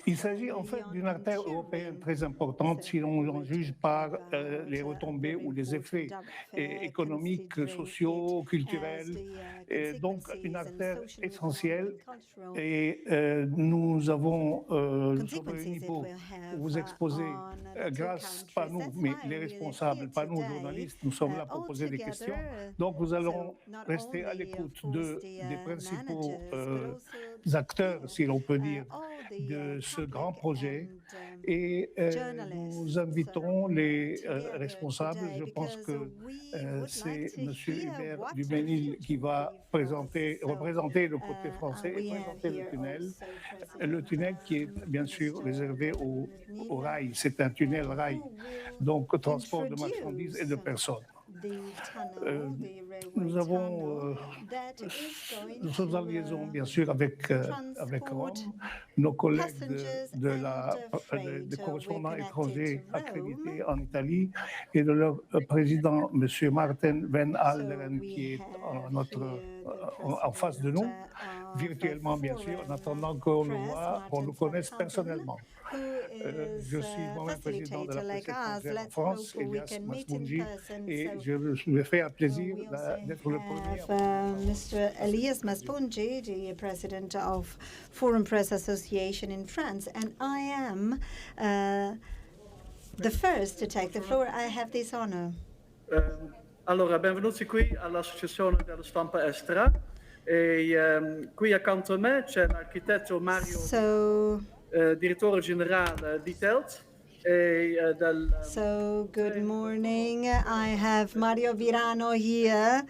Il s'agit en fait d'une artère européenne très importante si l'on en juge par les retombées ou les effets économiques, sociaux, culturels, et donc une artère essentielle. Et nous sommes réunis pour vous exposer, grâce, pas nous, mais les responsables, pas nous, journalistes, nous sommes là pour poser des questions. Donc nous allons rester à l'écoute des principaux acteurs, si l'on peut dire, de ce grand projet et nous invitons les responsables. Je pense que c'est M. Hubert Duménil qui va représenter le côté français et présenter le tunnel qui est bien sûr réservé au rail. C'est un tunnel rail, donc transport de marchandises et de personnes. Nous sommes en liaison, bien sûr, avec Rome, nos collègues des correspondants étrangers accrédités en Italie et de leur président, M. Martin Van Alderen, qui est en face de nous, virtuellement, bien sûr, en attendant qu'on le voit, qu'on le connaisse personnellement. Je suis moi-même président de la presse étrangère en France, Elias Masmounji, et je me fais un plaisir d'être le premier. Mr. Elias Masmounji, the president of Foreign Press Association in France, and I am the first to take the floor. I have this honor. Allora, benvenuti qui all'Associazione della Stampa Estera. E qui accanto a me c'è l'architetto Mario, direttore generale di TELT. So, good morning. I have Mario Virano here.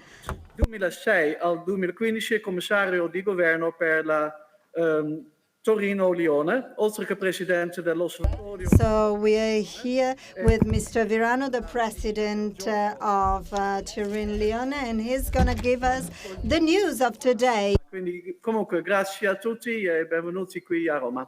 2006 al 2015 commissario di governo per la Torino-Lione, oltre che presidente dell'Osservatorio. So we are here with Mr. Virano, the president of Turin-Lione, and he's going to give us the news of today. Quindi comunque grazie a tutti e benvenuti qui a Roma.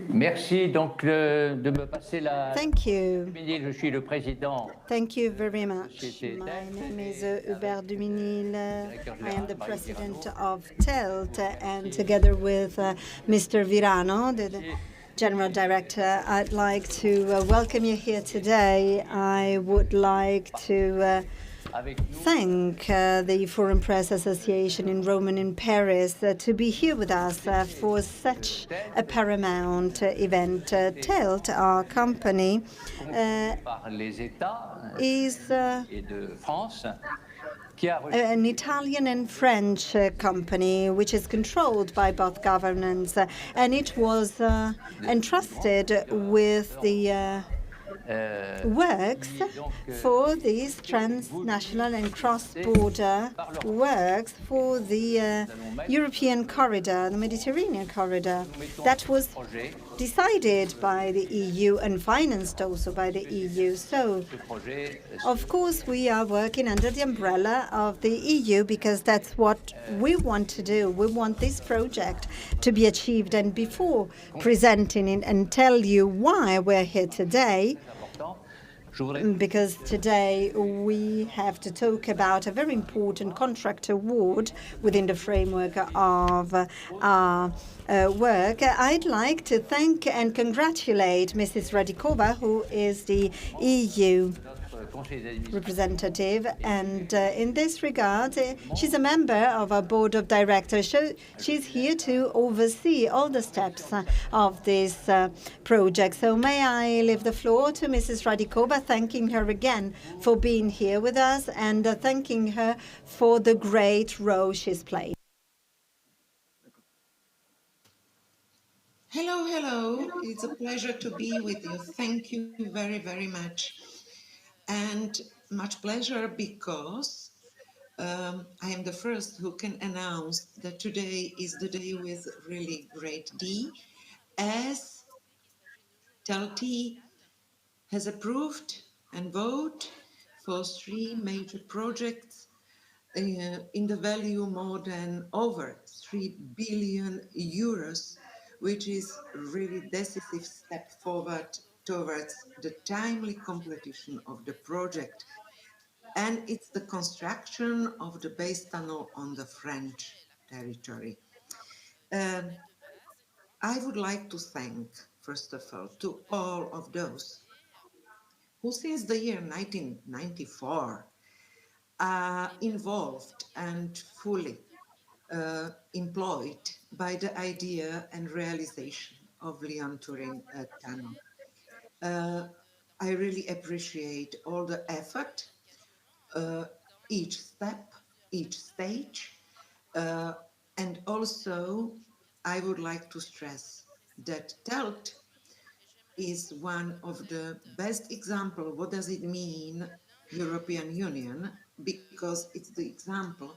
Merci donc de me passer la. Thank you. Je suis le président. Thank you very much. My name is Hubert Duménil. I am the president of TELT, and together with Mr. Virano, the General Director, I'd like to welcome you here today. I would like to thank the Foreign Press Association in Rome and in Paris to be here with us for such a paramount event. TELT, our company, is an Italian and French company which is controlled by both governments, and it was entrusted with the works for these transnational and cross-border works for the European corridor, the Mediterranean corridor. That was decided by the EU and financed also by the EU. So, of course, we are working under the umbrella of the EU because that's what we want to do. We want this project to be achieved. And before presenting it and tell you why we're here today, because today we have to talk about a very important contract award within the framework of our work. I'd like to thank and congratulate Mrs. Radikova, who is the EU representative, and in this regard, she's a member of our board of directors. She's here to oversee all the steps of this project. So may I leave the floor to Mrs. Radikova, thanking her again for being here with us and thanking her for the great role she's played. Hello, hello. It's a pleasure to be with you. Thank you very, very much. And much pleasure because I am the first who can announce that today is the day with really great D, as TELT has approved and voted for 3 major projects in the value more than over 3 billion euros, which is really decisive step forward towards the timely completion of the project. And it's the construction of the base tunnel on the French territory. Um, I would like to thank, first of all, to all of those who since the year 1994 are involved and fully employed by the idea and realization of Lyon-Turin tunnel. Uh, I really appreciate all the effort, uh, each step, each stage, uh, and also I would like to stress that TELT is one of the best example. What does it mean, European Union? Because it's the example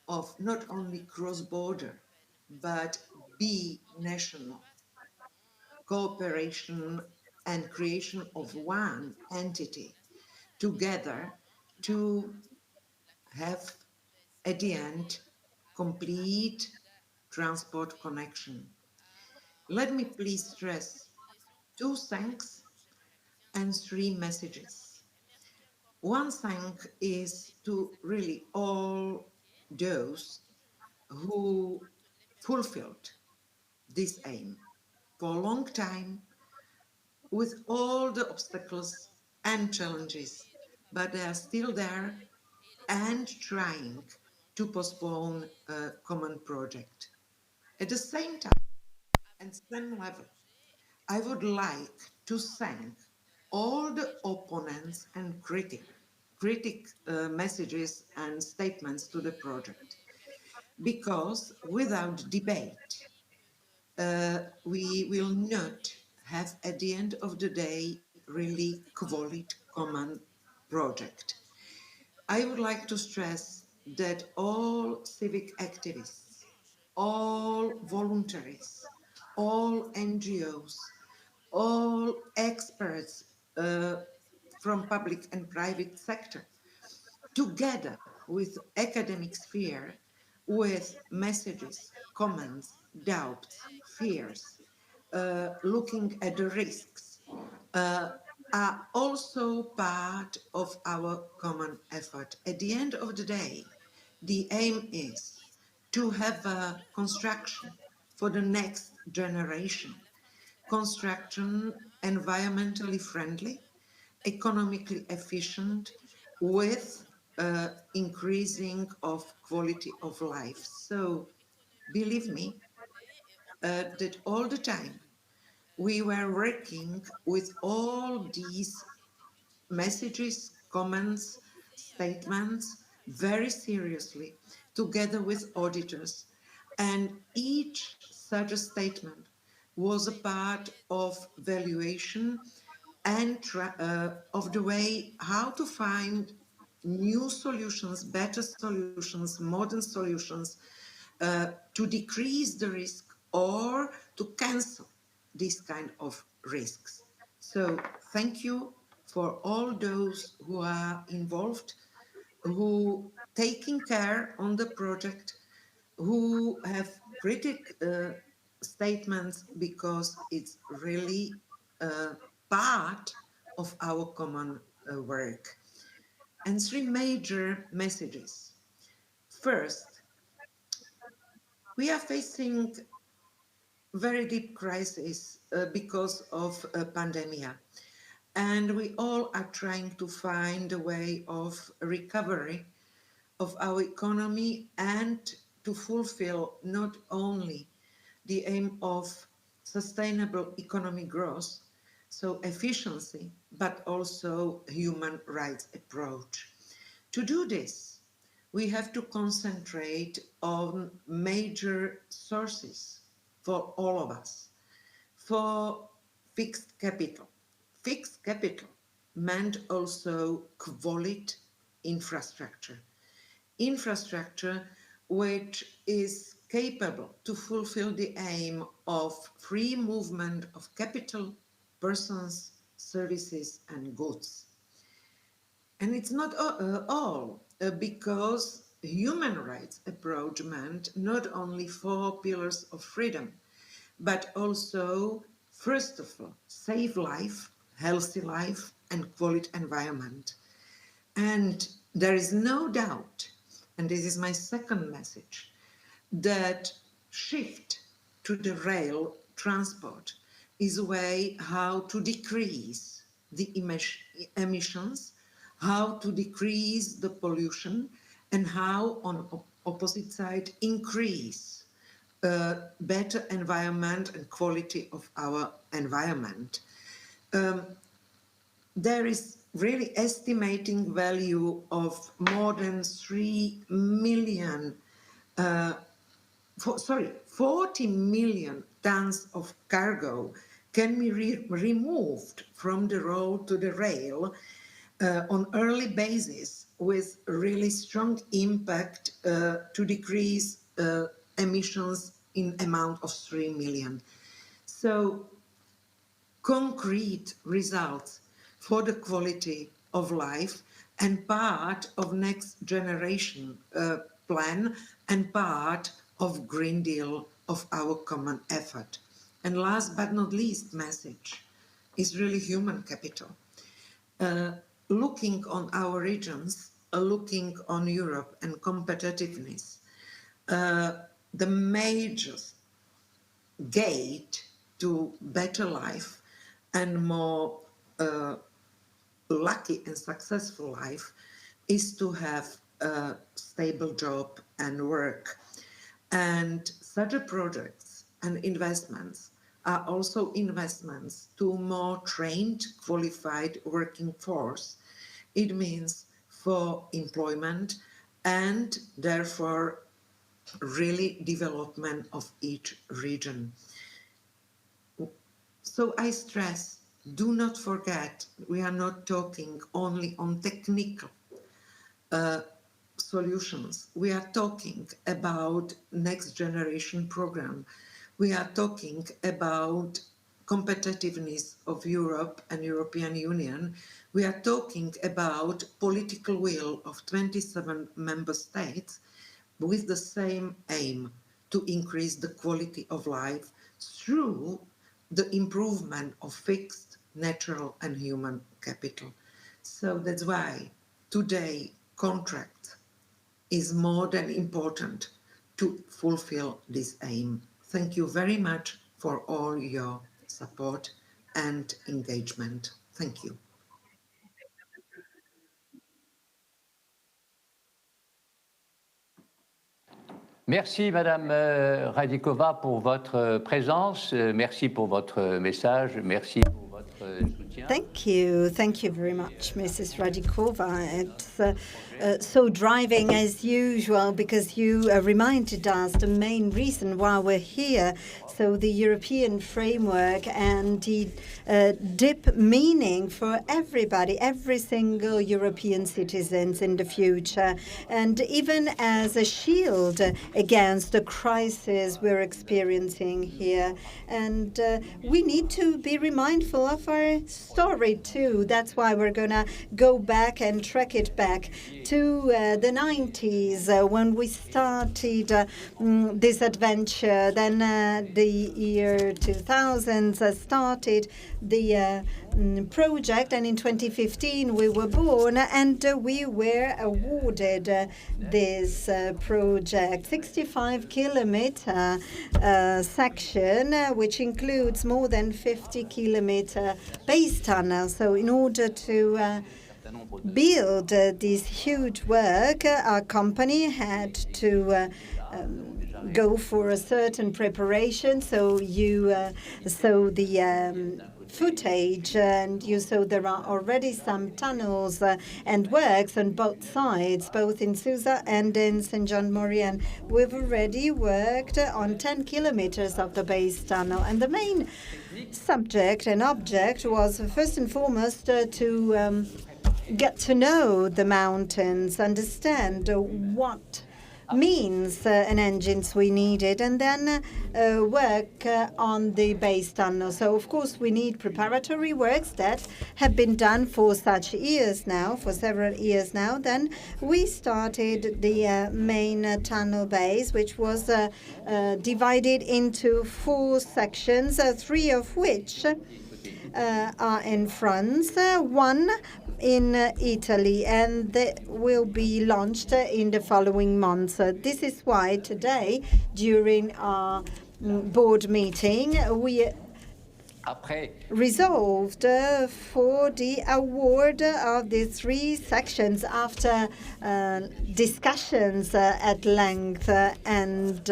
of not only cross-border, but bi-national cooperation and creation of one entity together to have at the end complete transport connection. Let me please stress two thanks and three messages. One thank is to really all those who fulfilled this aim for a long time with all the obstacles and challenges, but they are still there and trying to postpone a common project. At the same time and same level, I would like to thank all the opponents and critic messages and statements to the project, because without debate, we will not have at the end of the day really quality common project. I would like to stress that all civic activists, all voluntaries, all NGOs, all experts from public and private sector, together with academic sphere, with messages, comments, doubts, fears, looking at the risks, uh, are also part of our common effort. At the end of the day, the aim is to have a construction for the next generation, construction environmentally friendly, economically efficient, with increasing of quality of life. So believe me that all the time we were working with all these messages, comments, statements very seriously, together with auditors. And each such a statement was a part of valuation and of the way how to find new solutions, better solutions, modern solutions to decrease the risk or to cancel these kind of risks. So thank you for all those who are involved, who taking care on the project, who have critic statements, because it's really part of our common work. And three major messages. First, we are facing very deep crisis because of a pandemic, and we all are trying to find a way of recovery of our economy and to fulfill not only the aim of sustainable economic growth, so efficiency, but also human rights approach. To do this, we have to concentrate on major sources for all of us. For fixed capital. Fixed capital meant also quality infrastructure. Infrastructure which is capable to fulfill the aim of free movement of capital, persons, services, and goods. And it's not all, because human rights approach meant not only four pillars of freedom, but also, first of all, safe life, healthy life, and quality environment. And there is no doubt, and this is my second message, that shift to the rail transport is a way how to decrease the emissions, how to decrease the pollution, and how on opposite side increase better environment and quality of our environment. There is really estimating value of more than 3 million 40 million tons of cargo can be removed from the road to the rail on early basis with really strong impact to decrease emissions in amount of 3 million. So concrete results for the quality of life and part of next generation plan and part of Green Deal of our common effort. And last but not least message is really human capital. Looking on our regions, looking on Europe and competitiveness, the major gate to better life and more lucky and successful life is to have a stable job and work. And such projects and investments are also investments to more trained, qualified working force. It means for employment and therefore really development of each region. So I stress, do not forget, we are not talking only on technical solutions. We are talking about next generation program. We are talking about competitiveness of Europe and European Union. We are talking about political will of 27 member states with the same aim to increase the quality of life through the improvement of fixed, natural and human capital. So that's why today contract is more than important to fulfill this aim. Thank you very much for all your support and engagement. Thank you. Merci Madame Radikova pour votre présence, merci pour votre message, merci pour votre soutien. Thank you very much, Mrs. Radikova. It's so driving as usual because you reminded us the main reason why we're here. So the European framework and the deep meaning for everybody, every single European citizens in the future, and even as a shield against the crisis we're experiencing here. And we need to be mindful of our story too. That's why we're gonna go back and track it back to the 90s when we started this adventure. Then the year 2000 started the project, and in 2015 we were born, and we were awarded this project, 65-kilometer section, which includes more than 50-kilometer base tunnel. So in order to build this huge work, our company had to go for a certain preparation. So the footage, and you saw there are already some tunnels and works on both sides, both in Susa and in St. John-Maurienne. We've already worked on 10 kilometers of the base tunnel, and the main subject and object was first and foremost to get to know the mountains, understand what means and engines we needed, and then work on the base tunnel. So of course we need preparatory works that have been done for such years now, for several years now. Then we started the main tunnel base, which was divided into 4 sections, 3 of which are in France, 1 in Italy, and they will be launched in the following months. This is why today, during our board meeting, we resolved for the award of the 3 sections after discussions at length. And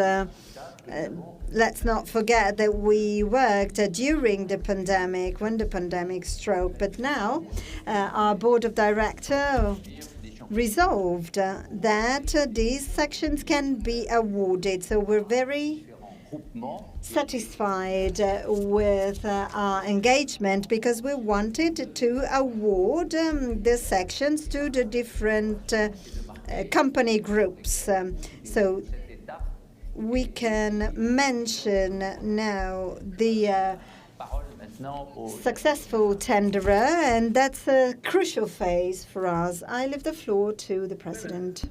let's not forget that we worked during the pandemic, when the pandemic struck. But now our board of directors resolved that these sections can be awarded. So we're very satisfied with our engagement, because we wanted to award the sections to the different company groups. So we can mention now the successful tenderer, and that's a crucial phase for us. I leave the floor to the president.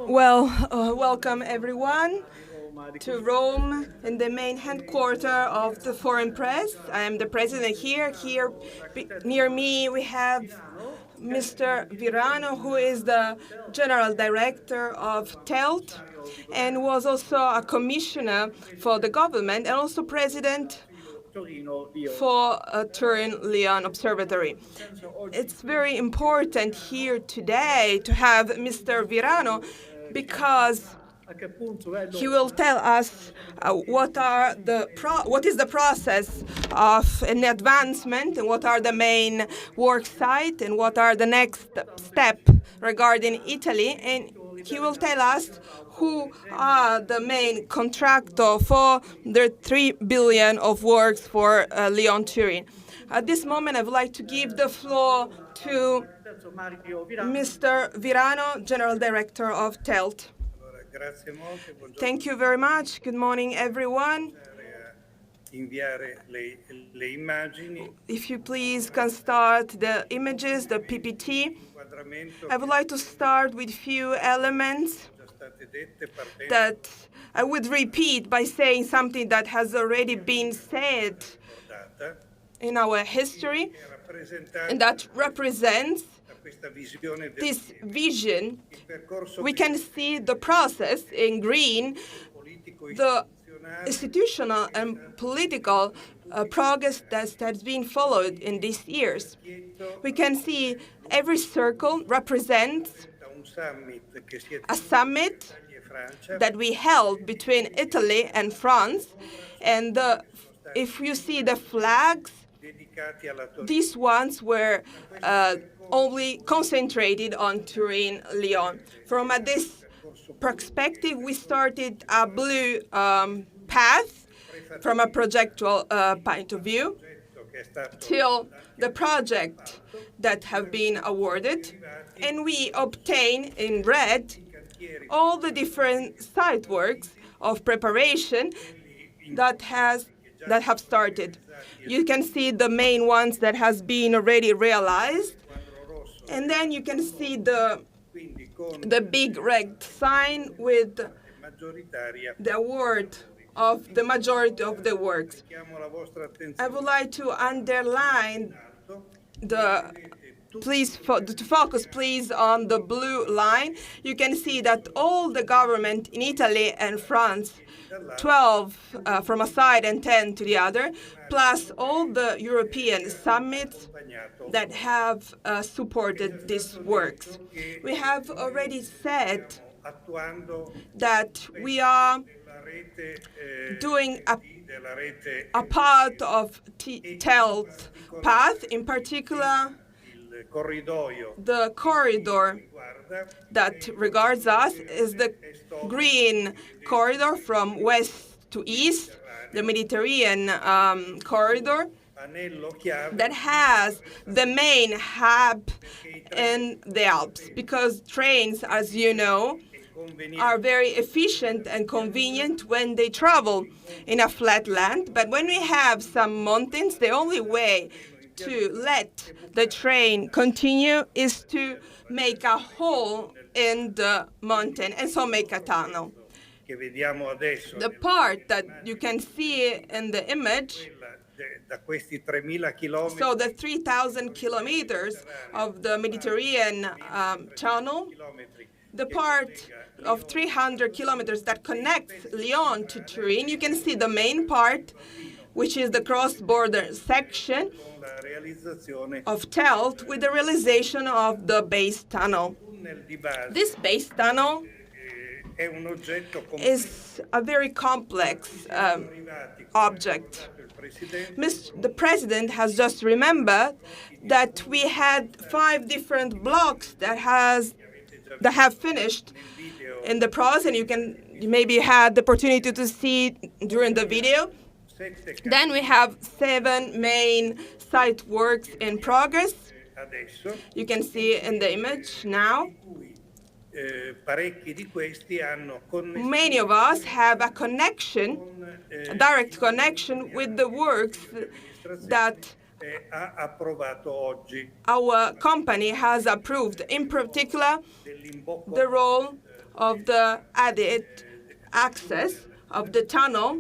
Well, welcome everyone to Rome, in the main headquarters of the foreign press. I am the president here. Here near me we have Mr. Virano, who is the general director of TELT and was also a commissioner for the government and also president for Turin Lyon Observatory. It's very important here today to have Mr. Virano, because he will tell us what is the process of an advancement, and what are the main work sites, and what are the next steps regarding Italy. And he will tell us who are the main contractor for the 3 billion of works for Lyon-Turin. At this moment, I would like to give the floor to Mr. Virano, General Director of TELT. Thank you very much. Good morning, everyone. If you please can start the images, the PPT. I would like to start with few elements that I would repeat by saying something that has already been said in our history, and that represents this vision. We can see the process in green, the institutional and political progress that has been followed in these years. We can see every circle represents a summit that we held between Italy and France. And if you see the flags, these ones were only concentrated on Turin-Lyon. From this perspective, we started a blue path from a projectual point of view till the project that have been awarded, and we obtain in red all the different site works of preparation that have started. You can see the main ones that has been already realized, and then you can see the big red sign with the award of the majority of the works. I would like to underline to focus please on the blue line. You can see that all the government in Italy and France, 12 from a side and 10 to the other, plus all the European summits that have supported these works. We have already said that we are doing a part of TELT path, in particular the corridor that regards us is the green corridor from west to east, the Mediterranean corridor that has the main hub in the Alps, because trains, as you know, are very efficient and convenient when they travel in a flat land. But when we have some mountains, the only way to let the train continue is to make a hole in the mountain, and so make a tunnel. The part that you can see in the image, so the 3,000 kilometers of the Mediterranean channel, the part of 300 kilometers that connects Lyon to Turin. You can see the main part, which is the cross-border section of TELT with the realization of the base tunnel. This base tunnel is a very complex object. The President has just remembered that we had 5 different blocks that have finished in the process, and you maybe had the opportunity to see during the video. Then we have 7 main site works in progress. You can see in the image now. Many of us have a connection, a direct connection with the works that our company has approved, in particular the role of the added access of the tunnel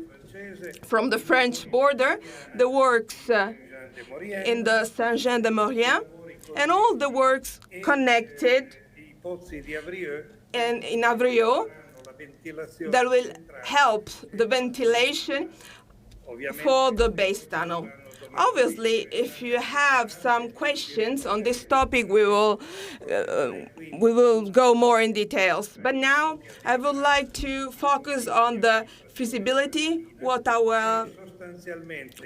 from the French border, the works in the Saint-Jean-de-Maurienne, and all the works connected and in Avrieux that will help the ventilation for the base tunnel. Obviously, if you have some questions on this topic, we will go more in details. But now I would like to focus on the feasibility, what our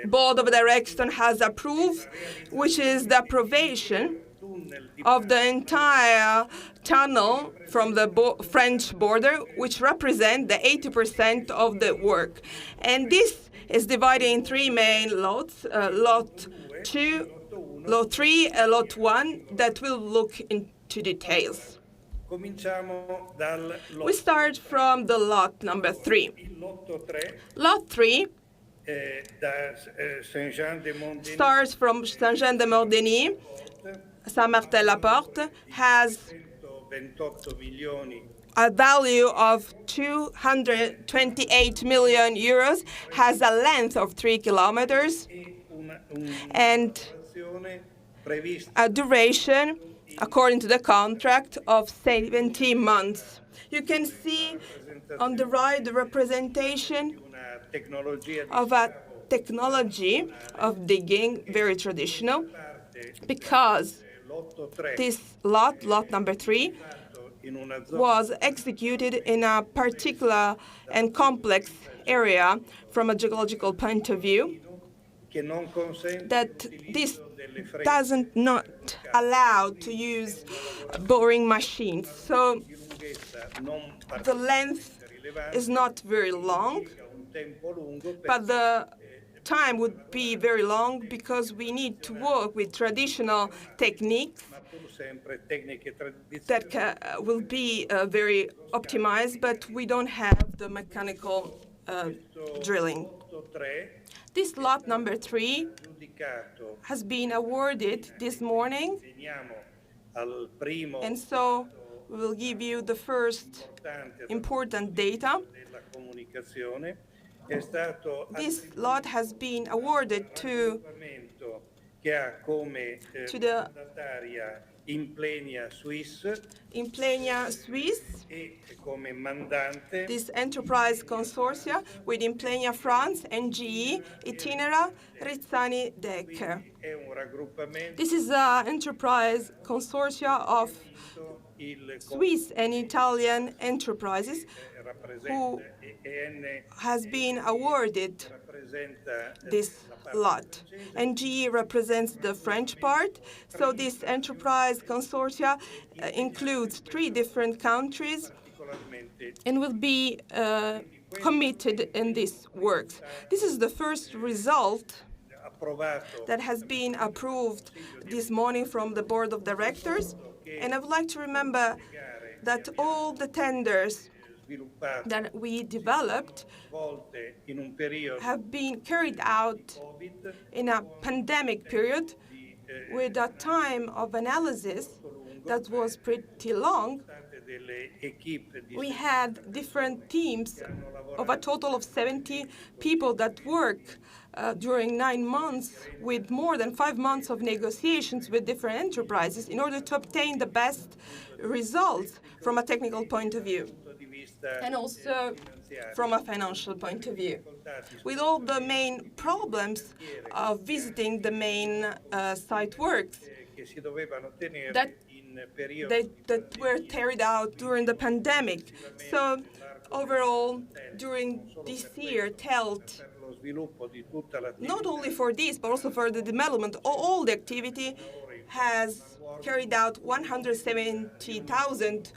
board of directors has approved, which is the approbation of the entire tunnel from the French border, which represents the 80% of the work. And this is divided in 3 main lots, lot 2, lot 3, and lot 1, that will look into details. We start from the lot number 3. Lot 3 starts from Saint-Jean-de-Maurienne, Saint-Martin-la-Porte, has a value of 228 million euros, has a length of 3 kilometers, and a duration, according to the contract, of 17 months. You can see on the right the representation of a technology of digging, very traditional, because this lot number 3, was executed in a particular and complex area from a geological point of view, that this doesn't not allow to use boring machines. So the length is not very long, but the time would be very long because we need to work with traditional techniques that will be very optimized, but we don't have the mechanical drilling. This lot number 3 has been awarded this morning, and so we will give you the first important data. This lot has been awarded to the Implenia Suisse, this enterprise consortia with Implenia France, NGE, Itinera, Rizzani Decker. This is an enterprise consortia of Swiss and Italian enterprises who has been awarded this lot. NGE represents the French part, so this enterprise consortia includes 3 different countries and will be committed in this work. This is the first result that has been approved this morning from the board of directors, and I would like to remember that all the tenders that we developed have been carried out in a pandemic period with a time of analysis that was pretty long. We had different teams of a total of 70 people that work during 9 months with more than 5 months of negotiations with different enterprises in order to obtain the best results from a technical point of view and also from a financial point of view. With all the main problems of visiting the main site works that were carried out during the pandemic. So overall, during this year, TELT, not only for this, but also for the development of all the activity, has carried out 170,000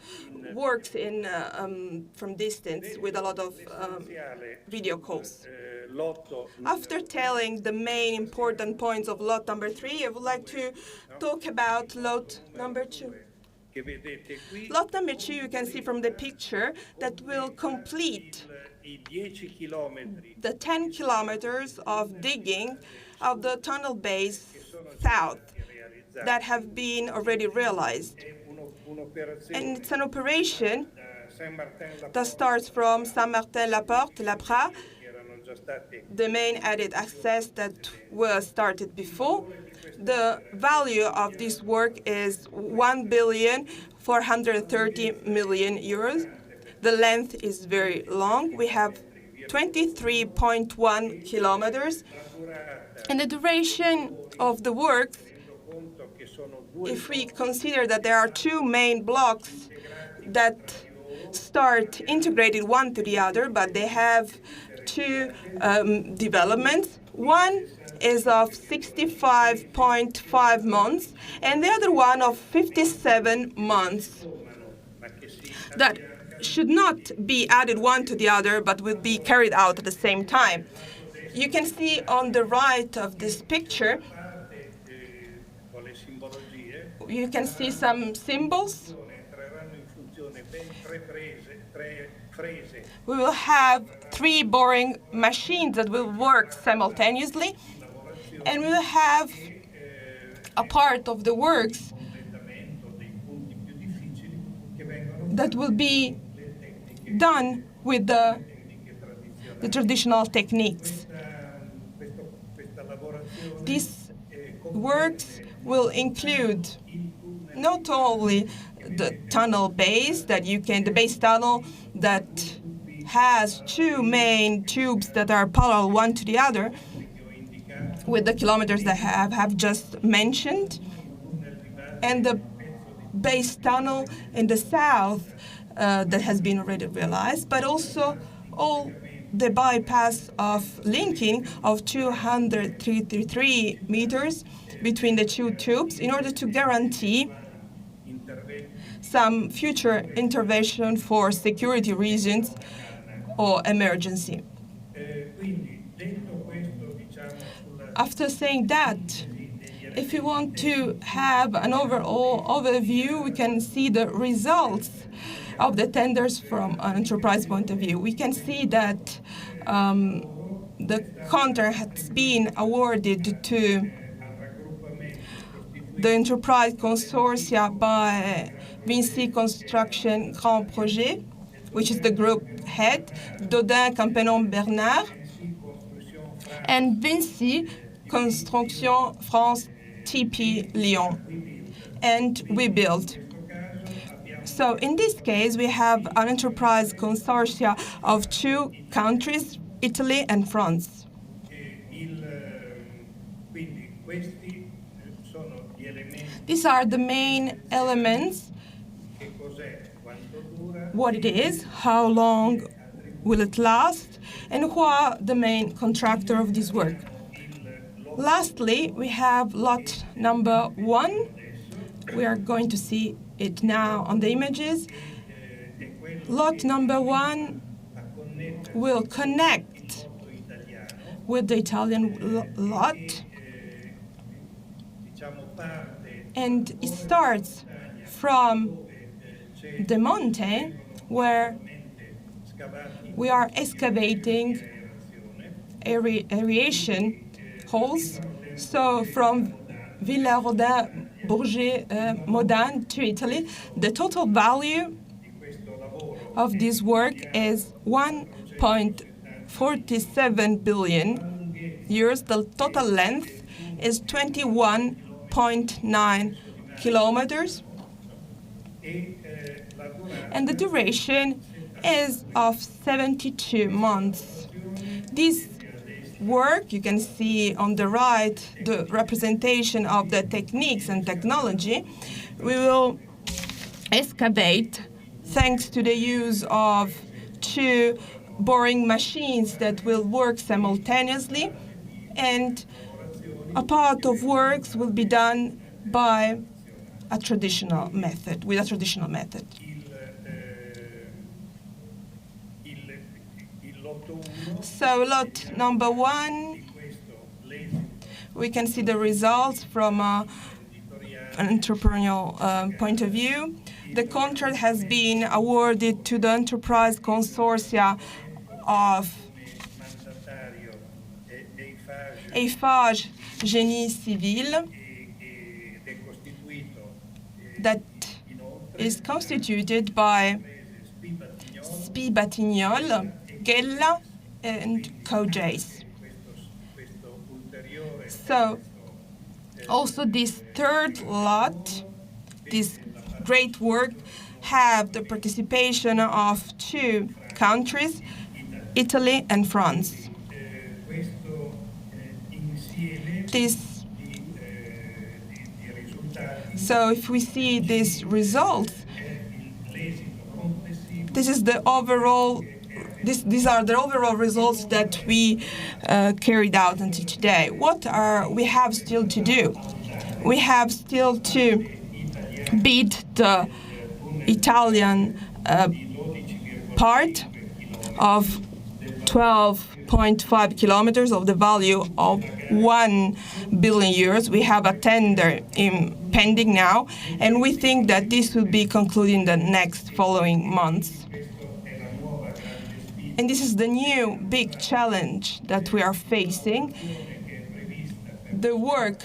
works in from distance with a lot of video calls. After telling the main important points of lot number 3, I would like to talk about lot number 2. Lot number 2, you can see from the picture, that will complete the 10 kilometers of digging of the tunnel base south that have been already realized. And it's an operation that starts from Saint-Martin-la-Porte, La Prat, the main added access that was started before. The value of this work is 1,430,000,000 euros. The length is very long. We have 23.1 kilometers. And the duration of the work, if we consider that there are 2 main blocks that start integrated one to the other, but they have 2 developments. One is of 65.5 months, and the other one of 57 months. That should not be added one to the other, but will be carried out at the same time. You can see on the right of this picture, you can see some symbols. We will have 3 boring machines that will work simultaneously, and we will have a part of the works that will be done with the traditional techniques. These works will include not only the tunnel base the base tunnel that has 2 main tubes that are parallel one to the other with the kilometers that I have just mentioned, and the base tunnel in the south that has been already realized, but also all the bypass of linking of 233 meters between the 2 tubes in order to guarantee some future intervention for security reasons or emergency. After saying that, if you want to have an overall overview, we can see the results of the tenders from an enterprise point of view. We can see that the contract has been awarded to the enterprise consortia by Vinci Construction Grand Projet, which is the group head, Dodin Campenon Bernard, and Vinci Construction France TP Lyon, and we build. So in this case, we have an enterprise consortia of 2 countries, Italy and France. These are the main elements: what it is, how long will it last, and who are the main contractor of this work. Lastly, we have lot number 1. We are going to see it now on the images. Lot number 1 will connect with the Italian lot, and it starts from the mountain where we are excavating aeration holes. So from Villa-Rodin, Bourget, Modane to Italy, the total value of this work is 1.47 billion years. The total length is 21.9 kilometers. And the duration is of 72 months. This work, you can see on the right the representation of the techniques and technology. We will excavate thanks to the use of 2 boring machines that will work simultaneously, and a part of works will be done by a traditional method, with a traditional method. So lot number 1, we can see the results from an entrepreneurial point of view. The contract has been awarded to the enterprise consortia of Eiffage Génie Civil, that is constituted by SPI Batignolles, Gella, and COJACE. So also this third lot, this great work, have the participation of 2 countries, Italy and France. So if we see these results, this is the overall. These are the overall results that we carried out until today. What we have still to do? We have still to beat the Italian part of 12.5 kilometers of the value of 1 billion euros. We have a tender pending now, and we think that this will be concluded in the next following months. And this is the new big challenge that we are facing. The work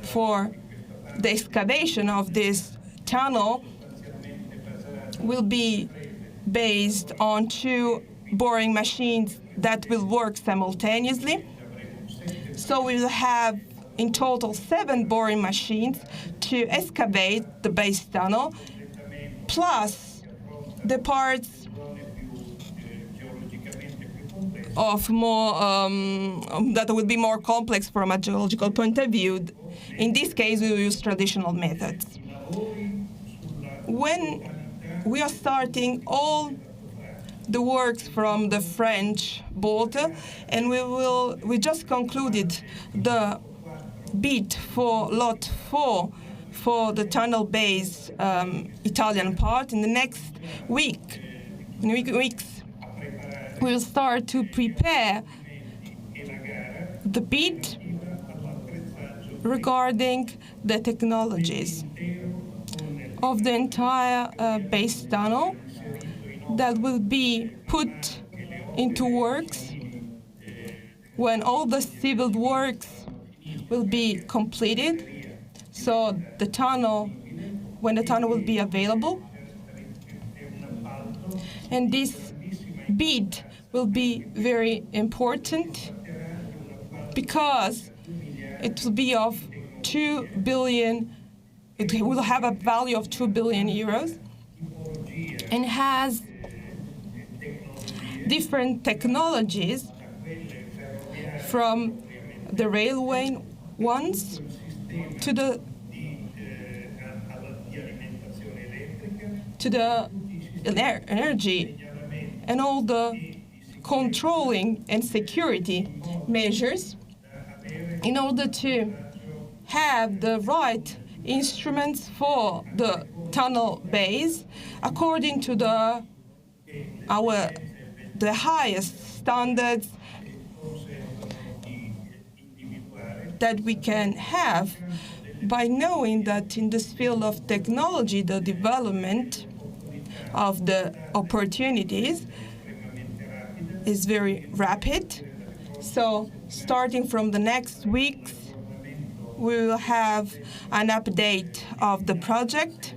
for the excavation of this tunnel will be based on 2 boring machines that will work simultaneously. So we will have in total 7 boring machines to excavate the base tunnel, plus the parts of more that will be more complex from a geological point of view. In this case, we will use traditional methods. When we are starting all the works from the French border, and we just concluded the bid for lot 4 for the tunnel base Italian part. In the next weeks, we'll start to prepare the bid regarding the technologies of the entire base tunnel that will be put into works when all the civil works will be completed. So when the tunnel will be available, and this bid will be very important because it will be of 2 billion. It will have a value of 2 billion euros and has different technologies from the railway ones to the energy and all the controlling and security measures in order to have the right instruments for the tunnel base according to the highest standards that we can have, by knowing that in this field of technology, the development of the opportunities is very rapid. So starting from the next weeks, we will have an update of the project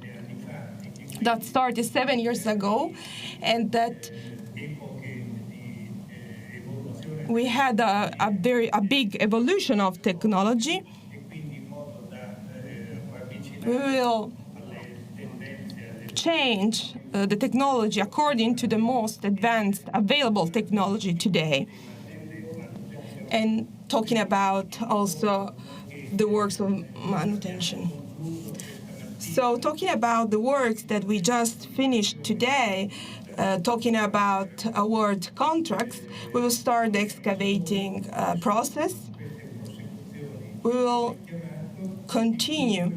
that started 7 years ago, and that we had a big evolution of technology. We will change the technology according to the most advanced available technology today. And talking about also the works of manutention. So talking about the works that we just finished today, talking about award contracts, we will start the excavating process. We will continue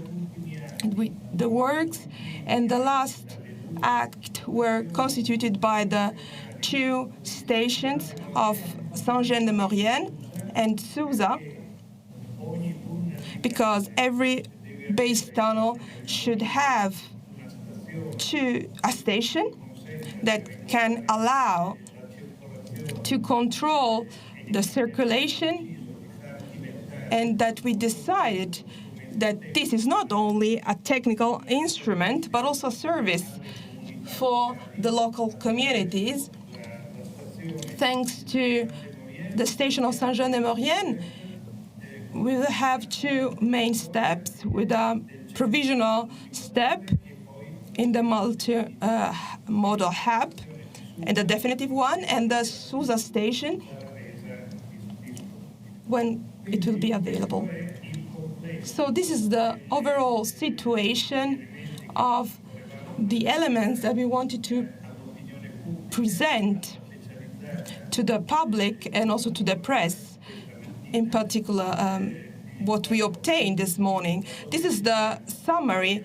with the works, and the last act were constituted by the two stations of Saint-Jean-de-Maurienne and Sousa, because every base tunnel should have a station that can allow to control the circulation, and that we decided that this is not only a technical instrument, but also a service for the local communities. Thanks to the station of Saint-Jean-de-Maurienne, we will have two main steps, with a provisional step in the multi-modal hub, and the definitive one, and the Sousa station when it will be available. So this is the overall situation of the elements that we wanted to present to the public and also to the press, in particular what we obtained this morning. This is the summary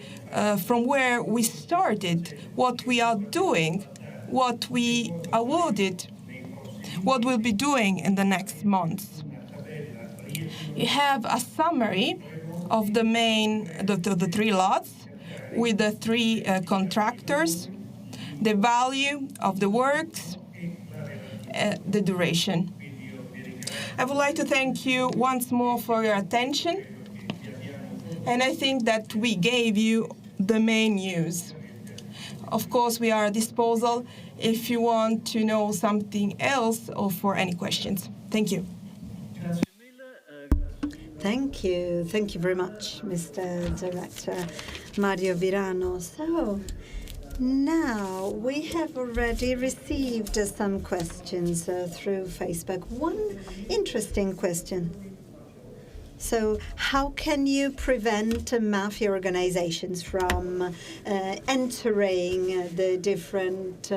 from where we started, what we are doing, what we awarded, what we'll be doing in the next months. You have a summary of the the three lots with the three contractors, the value of the works, the duration. I would like to thank you once more for your attention, and I think that we gave you the main news. Of course, we are at disposal if you want to know something else or for any questions. Thank you. Thank you. Thank you very much, Mr. Director Mario Virano. So now we have already received some questions through Facebook. One interesting question. So how can you prevent mafia organizations from entering the different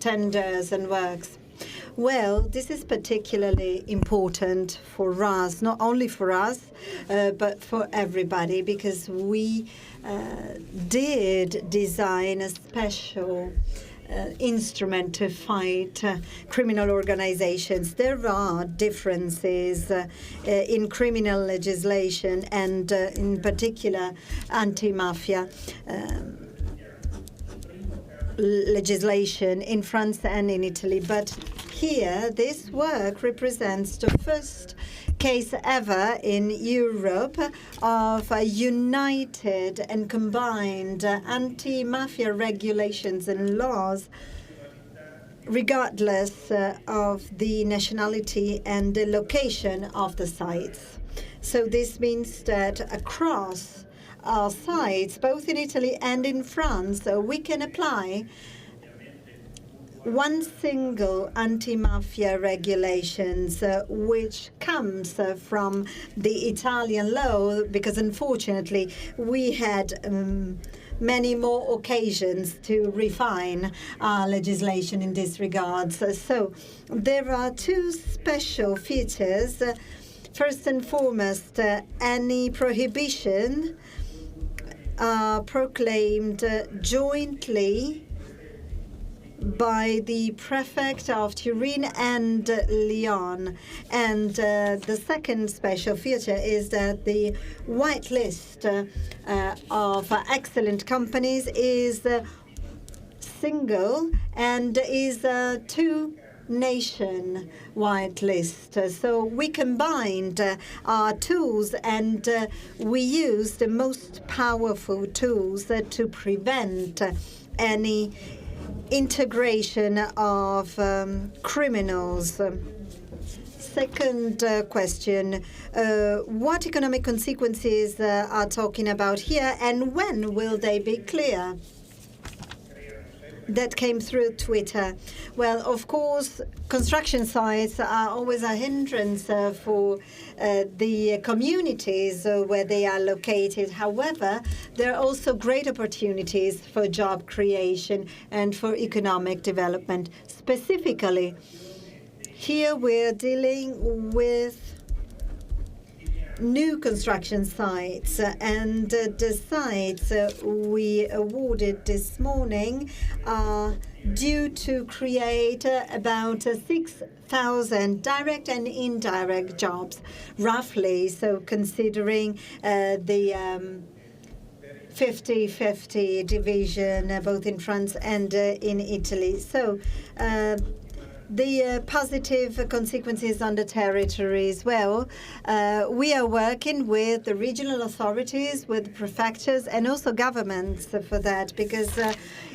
tenders and works? Well, this is particularly important for us, not only for us, but for everybody, because we did design a special instrument to fight criminal organizations. There are differences in criminal legislation and in particular anti-mafia legislation in France and in Italy. But here, this work represents the first case ever in Europe of united and combined anti-mafia regulations and laws, regardless of the nationality and the location of the sites. So this means that across our sites, both in Italy and in France, we can apply one single anti-mafia regulations, which comes from the Italian law, because unfortunately we had many more occasions to refine our legislation in this regard. So there are two special features. First and foremost, any prohibition are proclaimed jointly by the prefect of Turin and Lyon. And the second special feature is that the white list of excellent companies is single and is two-nation white list. So we combined our tools and we used the most powerful tools to prevent any integration of criminals. second question, what economic consequences are talking about here, and when will they be clear? That came through Twitter. Well, of course, construction sites are always a hindrance for the communities where they are located. However, there are also great opportunities for job creation and for economic development. Specifically, here we're dealing with new construction sites, and the sites we awarded this morning are due to create about 6,000 direct and indirect jobs, roughly. So considering the 50-50 division both in France and in Italy. So the positive consequences on the territories. Well, we are working with the regional authorities, with prefectures, and also governments for that, because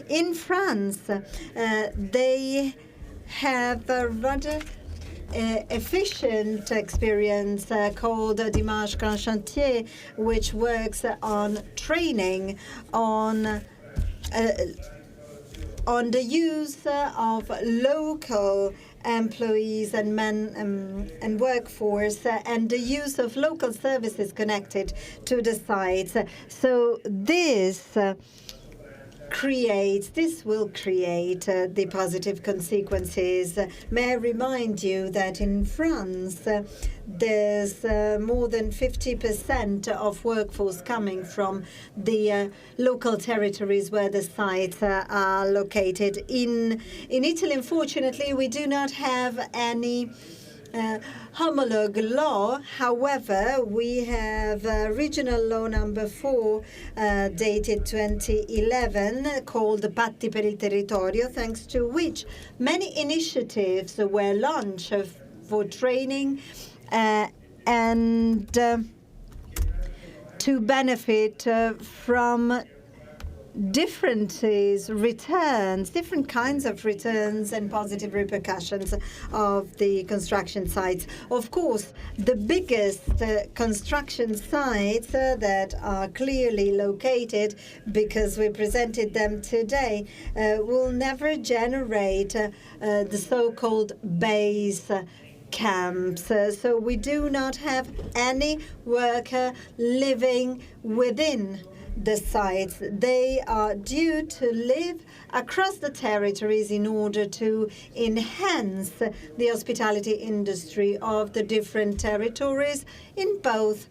in France, they have a rather efficient experience called Dimanche Grand Chantier, which works on training, on the use of local employees and and workforce, and the use of local services connected to the sites. So this will create the positive consequences. May I remind you that in France, there's more than 50% of workforce coming from the local territories where the sites are located. In Italy, unfortunately, we do not have any homologue law. However, we have regional law number 4 dated 2011 called Patti per il Territorio, thanks to which many initiatives were launched for training and to benefit from different kinds of returns and positive repercussions of the construction sites. Of course, the biggest construction sites that are clearly located, because we presented them today, will never generate the so-called base camps. So we do not have any worker living within the sites. They are due to live across the territories in order to enhance the hospitality industry of the different territories in both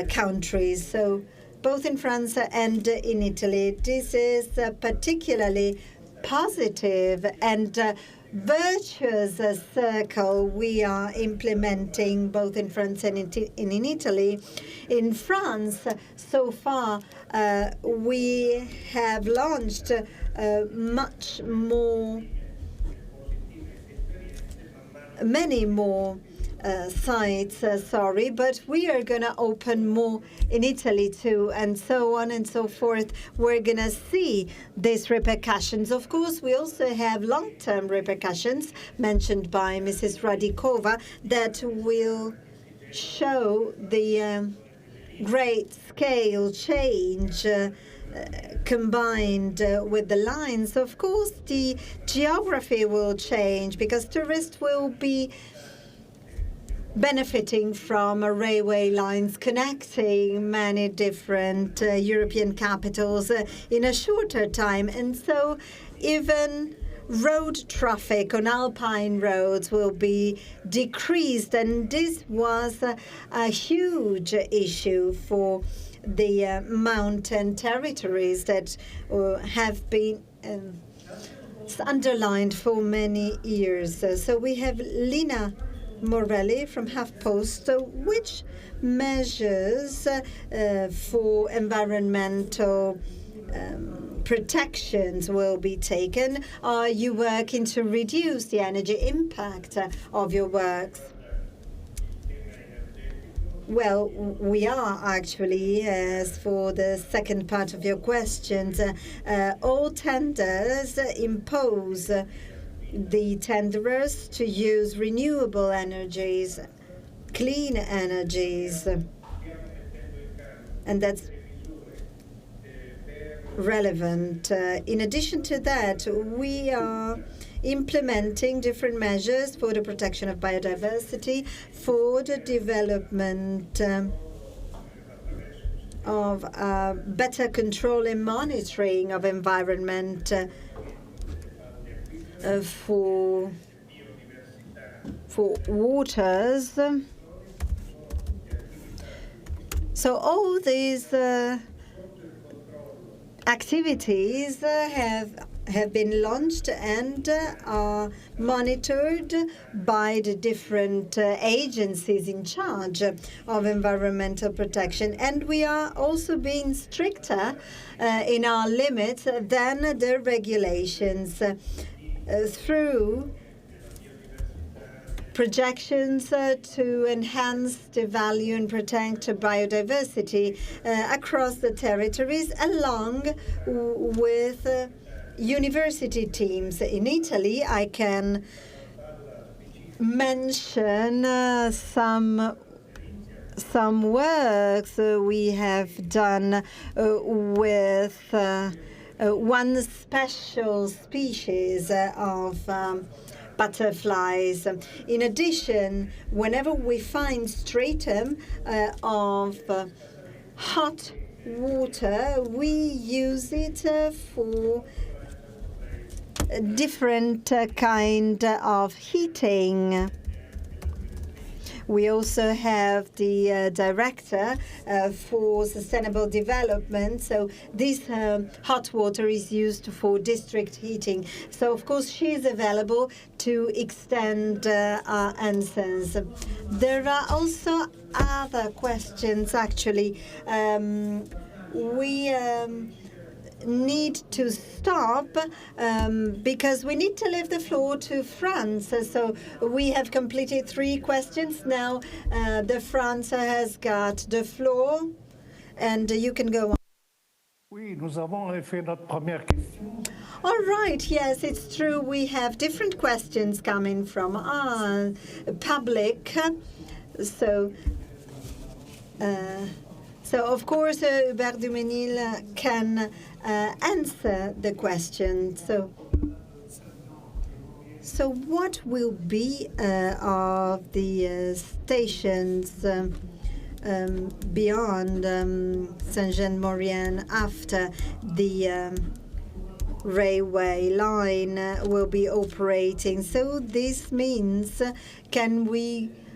countries, so both in France and in Italy. This is particularly positive and virtuous circle we are implementing both in France and in Italy. In France, so far, we have launched many more sites, but we are going to open more in Italy too, and so on and so forth. We're going to see these repercussions. Of course, we also have long-term repercussions mentioned by Mrs. Radikova that will show the great scale change combined with the lines. Of course, the geography will change because tourists will be benefiting from railway lines connecting many different European capitals in a shorter time. And so even road traffic on Alpine roads will be decreased. And this was a huge issue for the mountain territories that have been underlined for many years. So we have Lina Morelli from HuffPost. Which measures for environmental protections will be taken? Are you working to reduce the energy impact of your works? Well, we are actually, as for the second part of your questions, all tenders impose the tenderers to use renewable energies clean energies, and that's relevant. In addition to that, we are implementing different measures for the protection of biodiversity, for the development of better control and monitoring of environment, for waters. So all these activities have been launched and are monitored by the different agencies in charge of environmental protection. And we are also being stricter in our limits than the regulations through projections to enhance the value and protect biodiversity across the territories, along with university teams. In Italy, I can mention some works we have done with one special species of butterflies. In addition, whenever we find stratum of hot water, we use it for different kind of heating. We also have the director for sustainable development. So this hot water is used for district heating. So of course she is available to extend our answers. There are also other questions actually. We need to stop because we need to leave the floor to France. So we have completed 3 questions. Now the France has got the floor, and you can go on. Oui, nous avons fait notre première question. All right, yes, it's true. We have different questions coming from our public. So of course, Hubert Duménil can answer the question. So what will be of the stations beyond Saint-Jean-de-Maurienne after the railway line will be operating? So this means,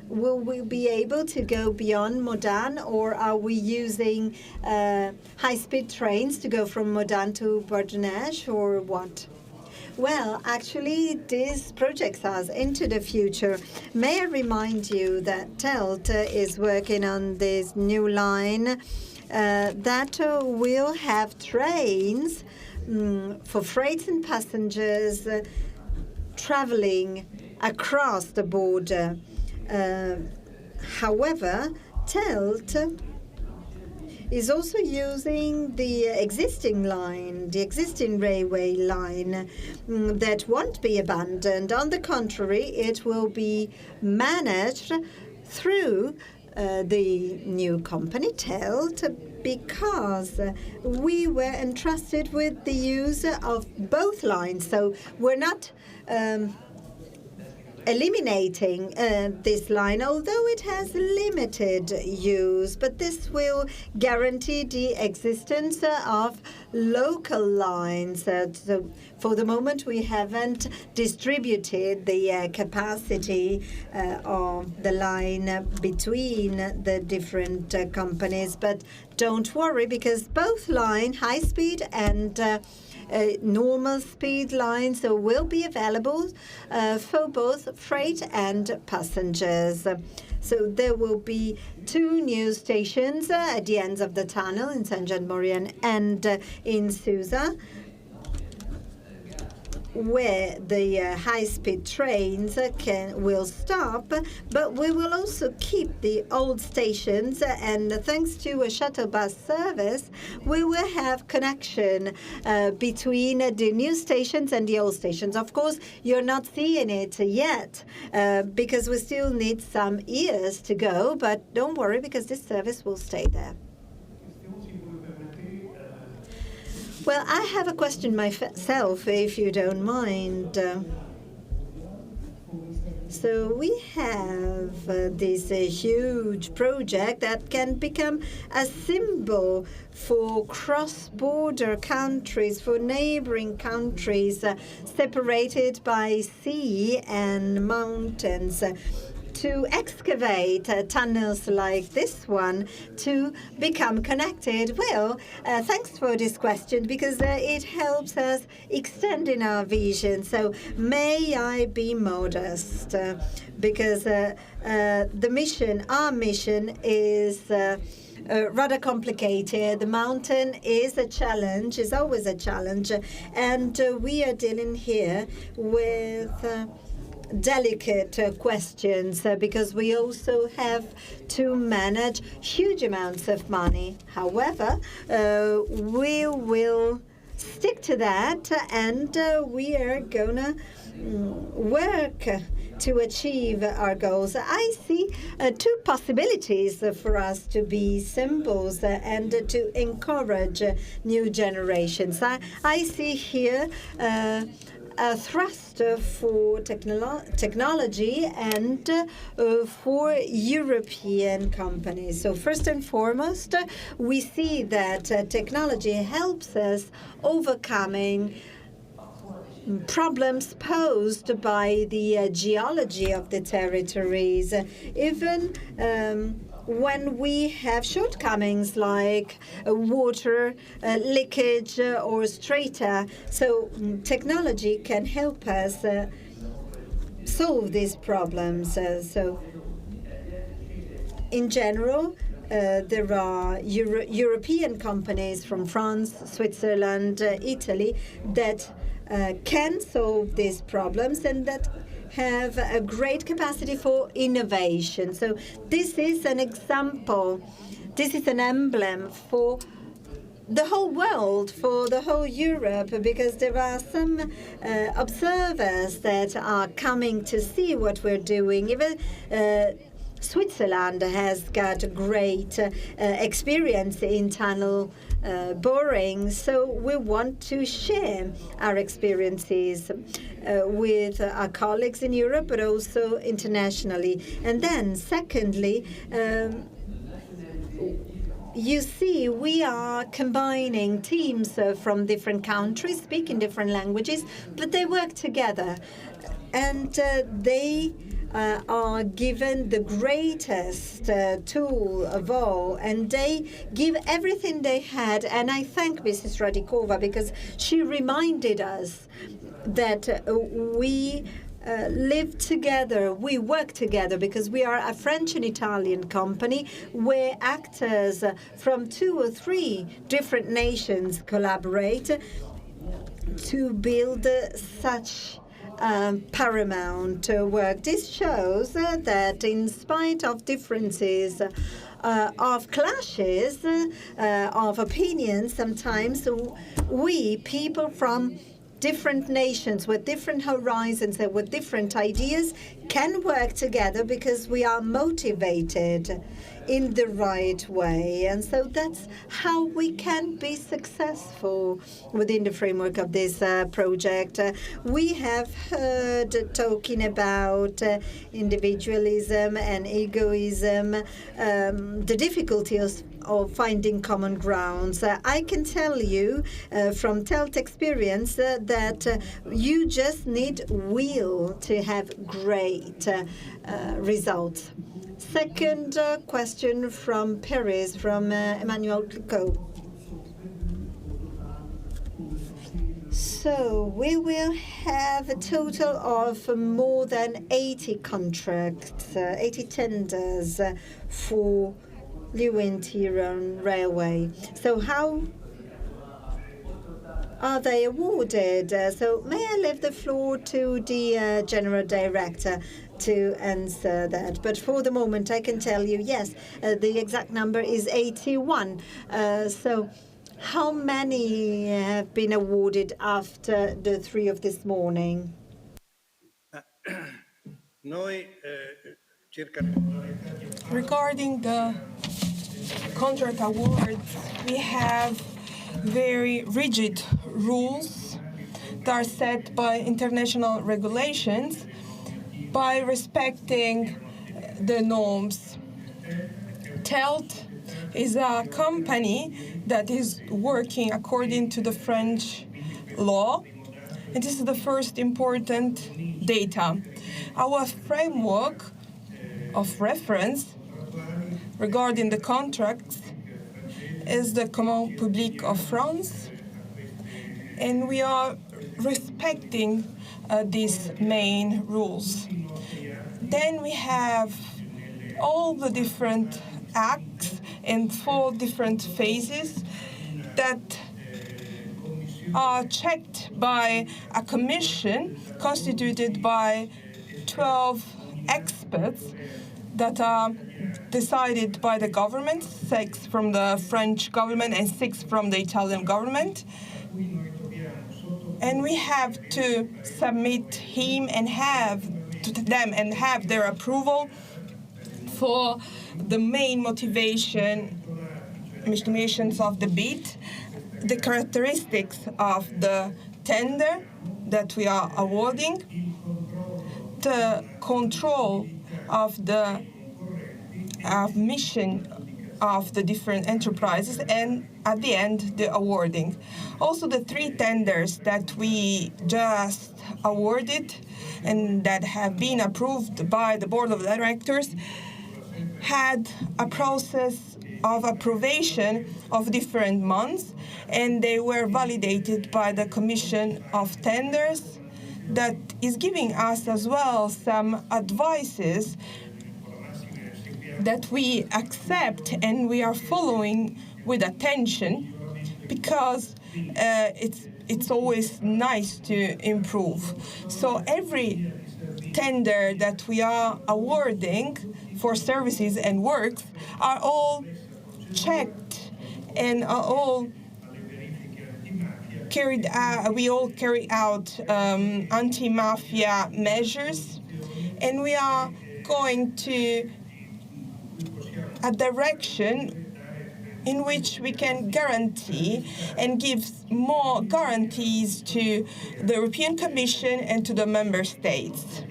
will we be able to go beyond Modane, or are we using high-speed trains to go from Modane to Bordeaux, or what? Well, actually, this projects us into the future. May I remind you that TELT is working on this new line that will have trains for freight and passengers traveling across the border. However, TELT is also using the existing line, the existing railway line that won't be abandoned. On the contrary, it will be managed through the new company TELT, because we were entrusted with the use of both lines. So we're not eliminating this line, although it has limited use, but this will guarantee the existence of local lines. So for the moment, we haven't distributed the capacity of the line between the different companies, but don't worry, because both line, high speed and normal speed lines, will be available for both freight and passengers. So there will be 2 new stations at the ends of the tunnel in Saint-Jean-de-Maurienne and in Susa. where the high-speed trains will stop, but we will also keep the old stations, and thanks to a shuttle bus service, we will have connection between the new stations and the old stations. Of course, you're not seeing it yet because we still need some years to go, but don't worry because this service will stay there. Well, I have a question myself, if you don't mind. So we have this huge project that can become a symbol for cross-border countries, for neighboring countries separated by sea and mountains, to excavate tunnels like this one to become connected. Well, thanks for this question, because it helps us extend in our vision. So may I be modest, because the mission, our mission is rather complicated. The mountain is a challenge, is always a challenge, and we are dealing here with delicate questions because we also have to manage huge amounts of money. However, we will stick to that, and we are gonna work to achieve our goals. I see two possibilities for us to be symbols and to encourage new generations. I see here a thrust for technology and for European companies. So first and foremost, we see that technology helps us overcoming problems posed by the geology of the territories, even when we have shortcomings like water leakage or strata. So technology can help us solve these problems. So in general, there are European companies from France, Switzerland, Italy that can solve these problems and that have a great capacity for innovation. So this is an example, this is an emblem for the whole world, for the whole Europe, because there are some observers that are coming to see what we're doing. Even Switzerland has got great experience in tunnel boring, so we want to share our experiences with our colleagues in Europe, but also internationally. And then, secondly, you see, we are combining teams from different countries, speaking different languages, but they work together, and they are given the greatest tool of all, and they give everything they had. And I thank Mrs. Radikova because she reminded us that we live together, we work together, because we are a French and Italian company where actors from 2 or 3 different nations collaborate to build such paramount work. This shows that in spite of differences, of clashes, of opinions, sometimes we, people from different nations with different horizons and with different ideas, can work together because we are motivated in the right way. And so that's how we can be successful within the framework of this project. We have heard talking about individualism and egoism, the difficulties of finding common grounds. I can tell you from TELT experience that you just need will to have great results. Second question from Paris, from Emmanuel Clicquot. So we will have a total of more than 80 contracts, 80 tenders for Lyon-Turin railway. So how are they awarded? So may I leave the floor to the General Director to answer that. But for the moment, I can tell you, yes, the exact number is 81. So how many have been awarded after the 3 of this morning? Regarding the contract awards, we have very rigid rules that are set by international regulations by respecting the norms. TELT is a company that is working according to the French law, and this is the first important data. Our framework of reference regarding the contracts is the Commande Publique of France, and we are respecting these main rules. Then we have all the different acts in 4 different phases that are checked by a commission constituted by 12 experts that are decided by the government, 6 from the French government and 6 from the Italian government. And we have to submit him and have to them and have their approval for the main motivations of the bid, the characteristics of the tender that we are awarding, the control of the mission of the different enterprises, and at the end, the awarding. Also, the 3 tenders that we just awarded and that have been approved by the Board of Directors had a process of approbation of different months, and they were validated by the Commission of Tenders that is giving us as well some advices that we accept and we are following with attention, because it's always nice to improve. So every tender that we are awarding for services and works are all checked and are all carried out. We all carry out anti-mafia measures, and we are going to a direction in which we can guarantee and give more guarantees to the European Commission and to the member states,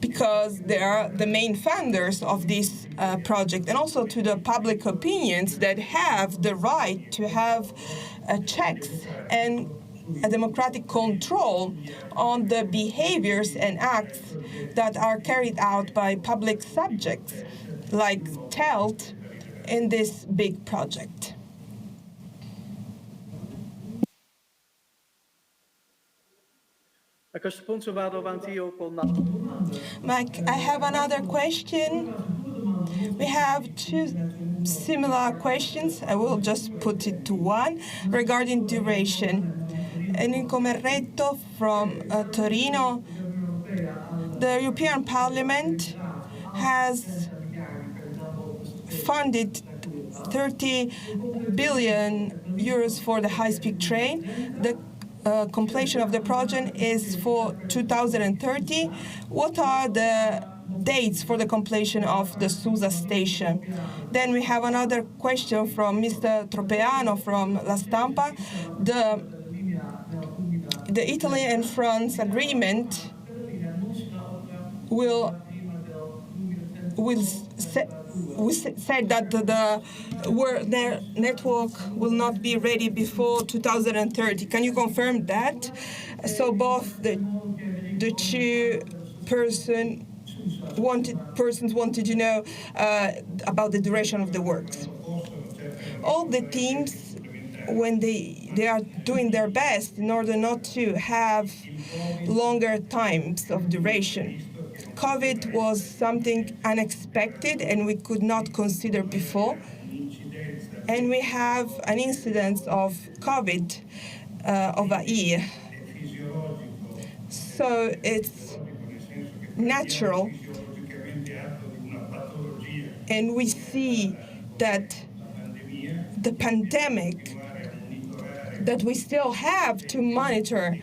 because they are the main funders of this project, and also to the public opinions that have the right to have checks and a democratic control on the behaviors and acts that are carried out by public subjects like TELT in this big project. Mike, I have another question. We have 2 similar questions. I will just put it to one regarding duration. Enrico Merretto from Torino. The European Parliament has funded 30 billion euros for the high-speed train. The completion of the project is for 2030. What are the dates for the completion of the Susa station? Then we have another question from Mr. Tropeano from La Stampa. The Italy and France agreement said that their network will not be ready before 2030. Can you confirm that? So both the 2 persons wanted to know about the duration of the works. All the teams, when they are doing their best in order not to have longer times of duration. COVID was something unexpected and we could not consider before. And we have an incidence of COVID of IE. So it's natural, and we see that the pandemic that we still have to monitor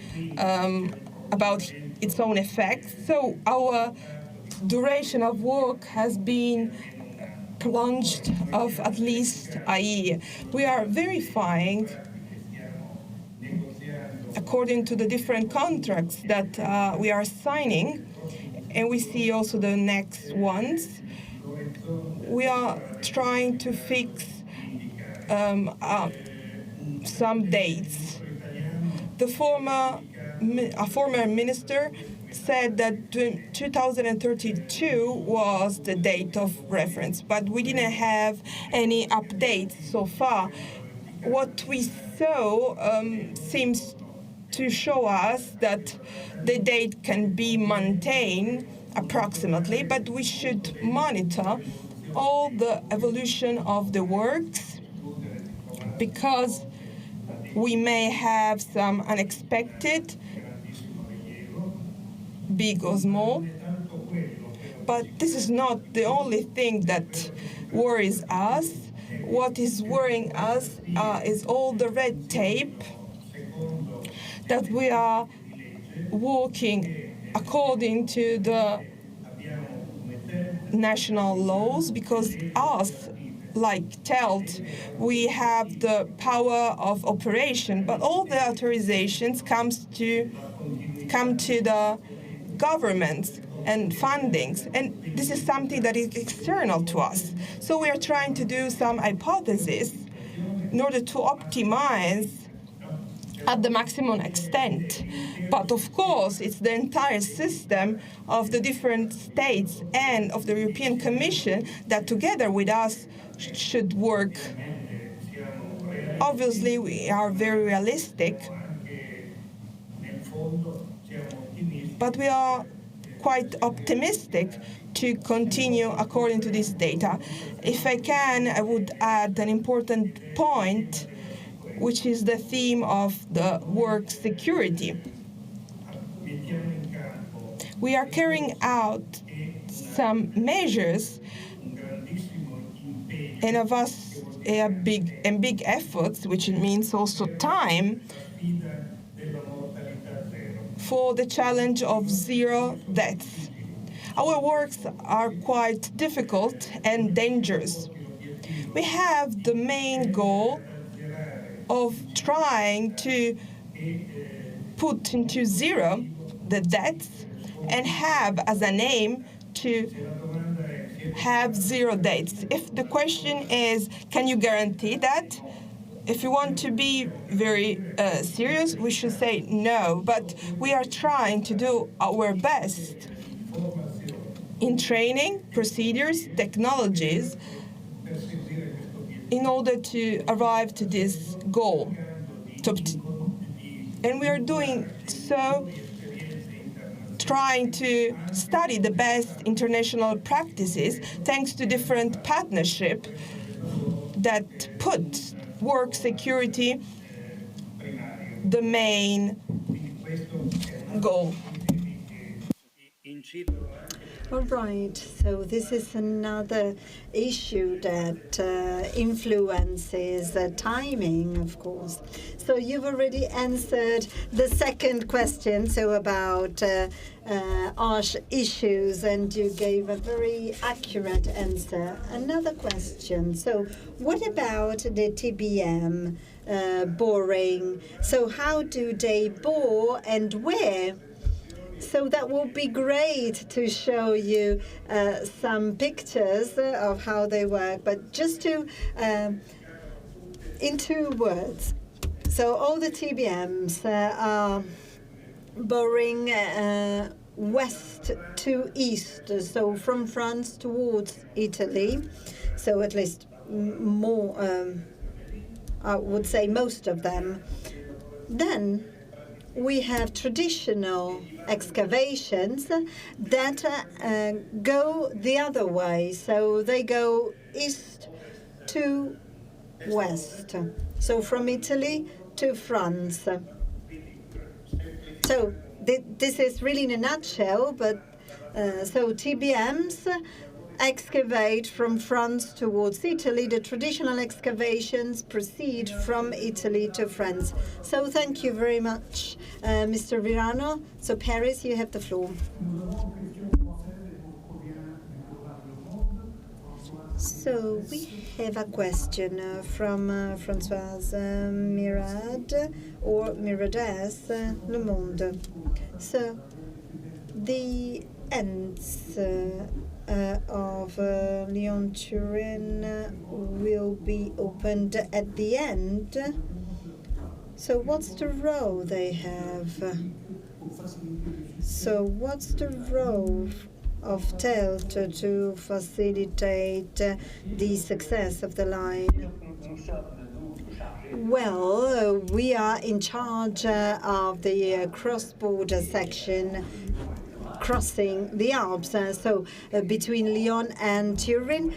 about its own effects. So our duration of work has been plunged of at least a year. We are verifying according to the different contracts that we are signing, and we see also the next ones. We are trying to fix some dates. A former minister said that 2032 was the date of reference, but we didn't have any updates so far. What we saw seems to show us that the date can be maintained approximately, but we should monitor all the evolution of the works, because we may have some unexpected, big or small. But this is not the only thing that worries us. What is worrying us is all the red tape that we are working according to the national laws, because us, like TELT, we have the power of operation, but all the authorizations come to the governments and fundings, and this is something that is external to us. So we are trying to do some hypotheses in order to optimize at the maximum extent. But of course, it's the entire system of the different states and of the European Commission that together with us should work. Obviously, we are very realistic, but we are quite optimistic to continue according to this data. If I can, I would add an important point, which is the theme of the work security. We are carrying out some measures and big efforts, which means also time, for the challenge of zero deaths. Our works are quite difficult and dangerous. We have the main goal of trying to put into zero the deaths and have as an aim to have zero deaths. If the question is, can you guarantee that? If you want to be very serious, we should say no, but we are trying to do our best in training, procedures, technologies, in order to arrive to this goal. And we are doing so, trying to study the best international practices thanks to different partnerships that put work security the main goal. All right, so this is another issue that influences timing, of course. So you've already answered the second question, so about harsh issues, and you gave a very accurate answer. Another question, so what about the TBM boring? So how do they bore and where? So that would be great to show you some pictures of how they work, but just to, in 2 words. So all the TBMs are boring west to east, so from France towards Italy, so at least more, I would say most of them. Then we have traditional excavations that go the other way, so they go east to west. So from Italy to France. So this is really in a nutshell, but so TBMs excavate from France towards Italy. The traditional excavations proceed from Italy to France. So thank you very much, Mr. Virano. So Paris, you have the floor. So we have a question from Françoise Mirades, Le Monde. So the ends of Lyon-Turin will be opened at the end. So what's the role they have? So what's the role of TELT to facilitate the success of the line? Well, we are in charge of the cross-border section crossing the Alps. Between Lyon and Turin,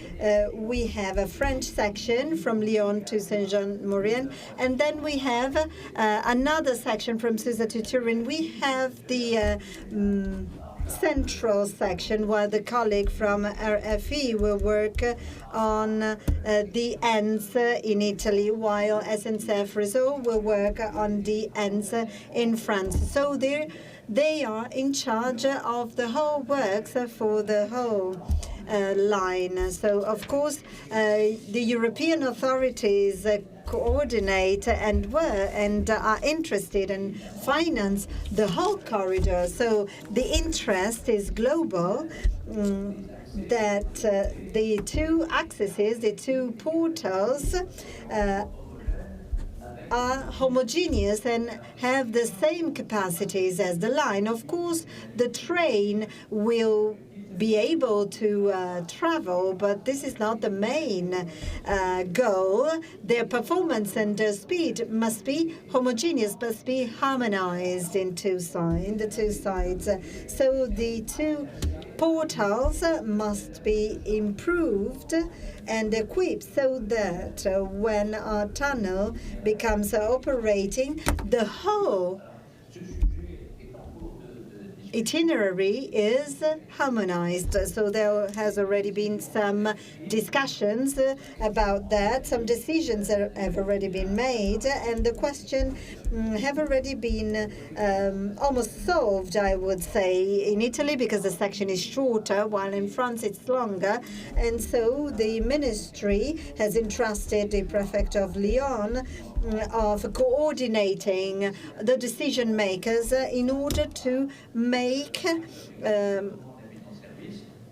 we have a French section from Lyon to Saint-Jean-Maurienne, and then we have another section from Susa to Turin. We have the central section where the colleague from RFE will work on the ends in Italy, while SNCF Réseau will work on the ends in France. So they are in charge of the whole works for the whole line. So, of course, the European authorities coordinate and are interested and finance the whole corridor. So the interest is global. That the two accesses, the two portals, are homogeneous and have the same capacities as the line. Of course, the train will be able to travel, but this is not the main goal. Their performance and their speed must be homogeneous, must be harmonized in the two sides. So the two portals must be improved and equipped so that when our tunnel becomes operating, the whole itinerary is harmonized. So there has already been some discussions about that. Some decisions have already been made, and the question have already been almost solved, I would say, in Italy, because the section is shorter, while in France it's longer. And so the ministry has entrusted the prefect of Lyon of coordinating the decision makers in order to make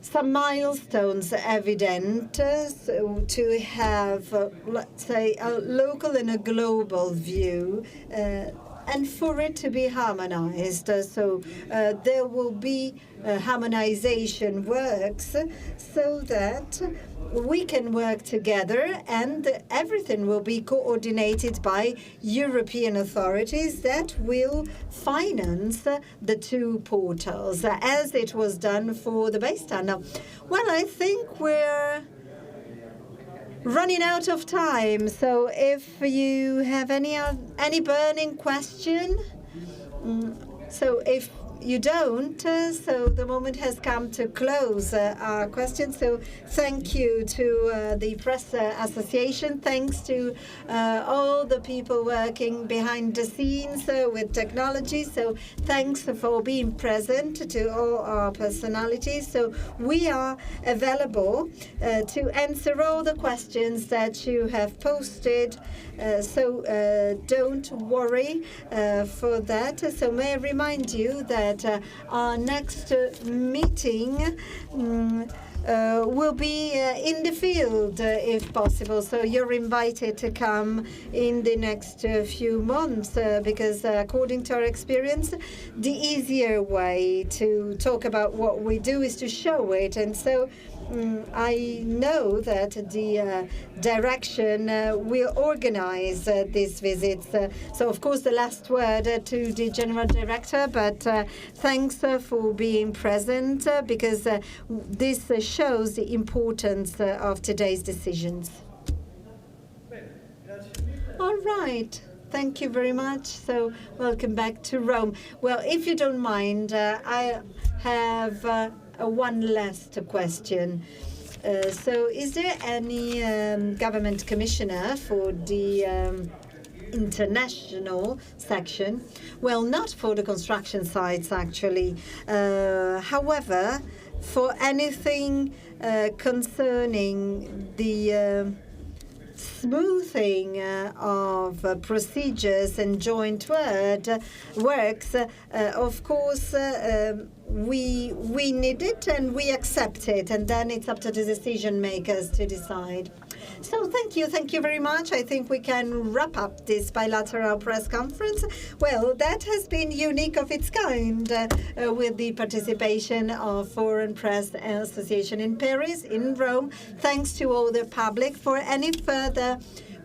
some milestones evident, so to have, let's say, a local and a global view, and for it to be harmonized. So there will be harmonization works so that we can work together, and everything will be coordinated by European authorities that will finance the two portals, as it was done for the base tunnel. Well, I think we're running out of time, so if you have any burning question, so if you don't, so the moment has come to close our questions. So thank you to the Press Association. Thanks to all the people working behind the scenes with technology. So thanks for being present, to all our personalities. So we are available to answer all the questions that you have posted. So don't worry for that. So may I remind you that our next meeting will be in the field, if possible. So you're invited to come in the next few months, because according to our experience, the easier way to talk about what we do is to show it. And so I know that the direction will organize these visits. So, of course, the last word to the General Director, but thanks for being present, because this shows the importance of today's decisions. All right. Thank you very much. So, welcome back to Rome. Well, if you don't mind, I have one last question. So, is there any government commissioner for the international section? Well, not for the construction sites, actually. However, for anything concerning the smoothing of procedures and joint works, of course, we need it and we accept it, and then it's up to the decision makers to decide. So thank you very much. I think we can wrap up this bilateral press conference. Well, that has been unique of its kind with the participation of Foreign Press Association in Paris, in Rome. Thanks to all the public. For any further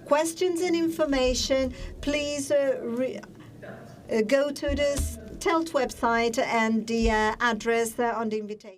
questions and information, please go to the TELT website and the address on the invitation.